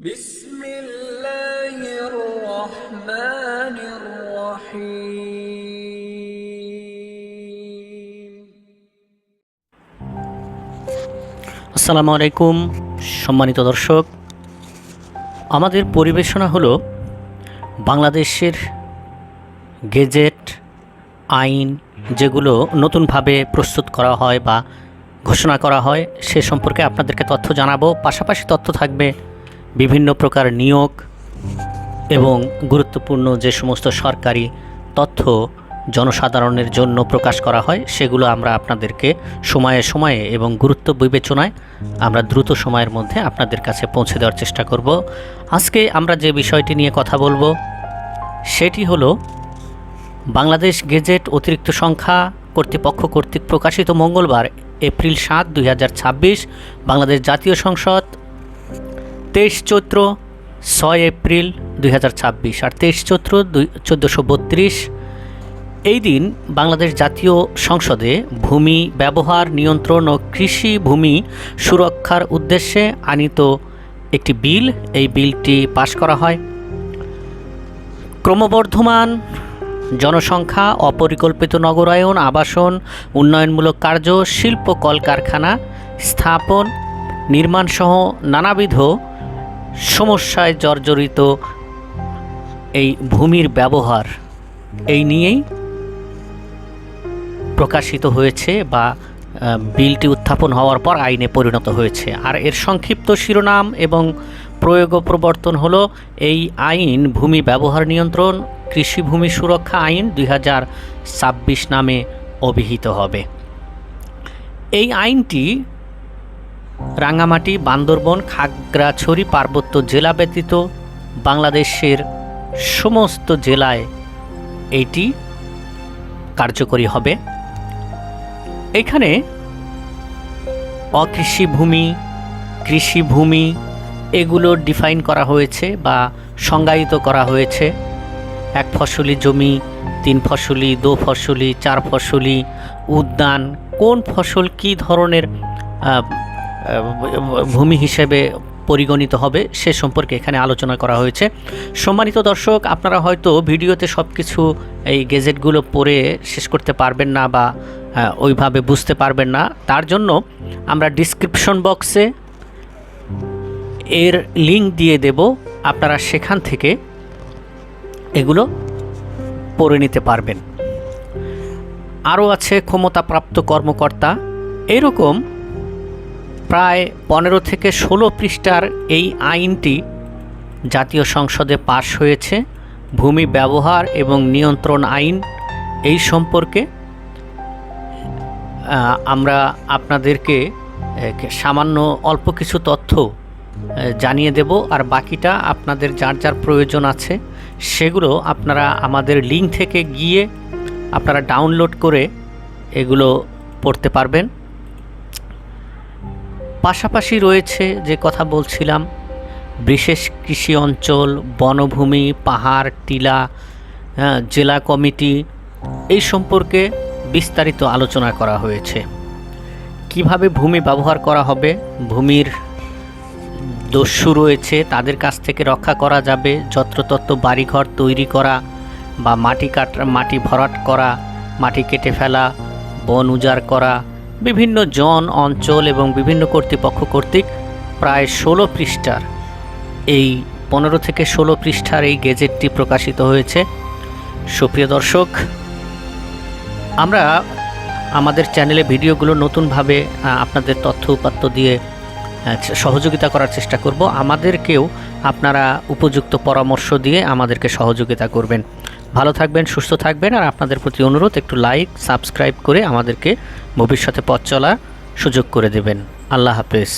بسم الله الرحمن الرحيم আসসালামু আলাইকুম সম্মানিত দর্শক, আমাদের পরিবেশনা হলো বাংলাদেশের গেজেট আইন যেগুলো নতুনভাবে প্রস্তুত করা হয় বা ঘোষণা করা হয় সে সম্পর্কে আপনাদেরকে তথ্য জানাবো। পাশাপাশি তথ্য থাকবে বিভিন্ন প্রকার নিয়োগ এবং গুরুত্বপূর্ণ যে সমস্ত সরকারি তথ্য জনসাধারণের জন্য প্রকাশ করা হয় সেগুলো আমরা আপনাদেরকে সময়ে সময়ে এবং গুরুত্ব বিবেচনায় আমরা দ্রুত সময়ের মধ্যে আপনাদের কাছে পৌঁছে দেওয়ার চেষ্টা করব। আজকে আমরা যে বিষয়টি নিয়ে কথা বলবো সেটি হলো বাংলাদেশ গেজেট অতিরিক্ত সংখ্যা কর্তৃপক্ষ কর্তৃক প্রকাশিত মঙ্গলবার এপ্রিল ৭, ২০২৬, বাংলাদেশ জাতীয় সংসদ ২৩ চৈত্র ৬ এপ্রিল ২০২৬ আর ২৩ চৈত্র ১৪৩২ এই দিন বাংলাদেশ জাতীয় সংসদে ভূমি ব্যবহার নিয়ন্ত্রণ ও কৃষি ভূমি সুরক্ষার উদ্দেশ্যে আনীত একটি বিল, এই বিলটি পাশ করা হয়। ক্রমবর্ধমান জনসংখ্যা, অপরিকল্পিত নগরায়ন, আবাসন, উন্নয়নমূলক কার্য, শিল্প কলকারখানা স্থাপন, নির্মাণসহ নানাবিধ সমস্যায় জর্জরিত এই ভূমির ব্যবহার এই নিয়েই প্রকাশিত হয়েছে বা বিলটি উত্থাপন হওয়ার পর আইনে পরিণত হয়েছে। আর এর সংক্ষিপ্ত শিরোনাম এবং প্রয়োগ ও প্রবর্তন হলো এই আইন ভূমি ব্যবহার নিয়ন্ত্রণ কৃষি ভূমি সুরক্ষা আইন ২০২৬ নামে অভিহিত হবে। এই আইনটি রাঙ্গামাটি, বান্দরবন, খাগড়াছড়ি পার্বত্য জেলা ব্যতীত বাংলাদেশের সমস্ত জেলায় এটি কার্যকরী হবে। এখানে অকৃষি ভূমি, কৃষি ভূমি এগুলো ডিফাইন করা হয়েছে বা সংজ্ঞায়িত করা হয়েছে। ১ ফসলি জমি, ৩ ফসলি, ২ ফসলি, ৪ ফসলি, উদ্যান, কোন ফসল কী ধরনের ভূমি হিসেবে পরিগণিত হবে সে সম্পর্কে এখানে আলোচনা করা হয়েছে। সম্মানিত দর্শক, আপনারা হয়তো ভিডিওতে সব কিছু এই গেজেটগুলো পড়ে শেষ করতে পারবেন না বা ওইভাবে বুঝতে পারবেন না। তার জন্য আমরা ডিসক্রিপশন বক্সে এর লিঙ্ক দিয়ে দেব, আপনারা সেখান থেকে এগুলো পড়ে নিতে পারবেন। আরও আছে ক্ষমতাপ্রাপ্ত কর্মকর্তা, এরকম প্রায় ১৫ থেকে ১৬ পৃষ্ঠার এই আইনটি জাতীয় সংসদে পাশ হয়েছে। ভূমি ব্যবহার এবং নিয়ন্ত্রণ আইন এই সম্পর্কে আমরা আপনাদেরকে সামান্য অল্প কিছু তথ্য জানিয়ে দেব, আর বাকিটা আপনাদের যার যার প্রয়োজন আছে সেগুলো আপনারা আমাদের লিঙ্ক থেকে গিয়ে আপনারা ডাউনলোড করে এগুলো পড়তে পারবেন। পাশাপাশি রয়েছে যে কথা বলছিলাম, বিশেষ কৃষি অঞ্চল, বনভূমি, পাহাড়, টিলা, জেলা কমিটি এই সম্পর্কে বিস্তারিত আলোচনা করা হয়েছে। কিভাবে ভূমি ব্যবহার করা হবে, ভূমির দস্যু রয়েছে তাদের কাছ থেকে রক্ষা করা যাবে, যত্রতত্র বাড়িঘর তৈরি করা বা মাটি ভরাট করা, মাটি কেটে ফেলা, বন উজাড় করা, বিভিন্ন জন অঞ্চল এবং বিভিন্ন কর্তৃপক্ষ কর্তৃক প্রায় ১৬ পৃষ্ঠার এই ১৫ থেকে ১৬ পৃষ্ঠার এই গেজেটটি প্রকাশিত হয়েছে। সুপ্রিয় দর্শক, আমরা আমাদের চ্যানেলে ভিডিওগুলো নতুনভাবে আপনাদের তথ্য উপাত্ত দিয়ে সহযোগিতা করার চেষ্টা করব। আমাদেরকেও আপনারা উপযুক্ত পরামর্শ দিয়ে আমাদেরকে সহযোগিতা করবেন। ভালো থাকবেন, সুস্থ থাকবেন, আর আপনাদের প্রতি অনুরোধ একটু লাইক সাবস্ক্রাইব করে আমাদেরকে ভবিষ্যতে পথ চলার সুযোগ করে দেবেন। আল্লাহ হাফেজ।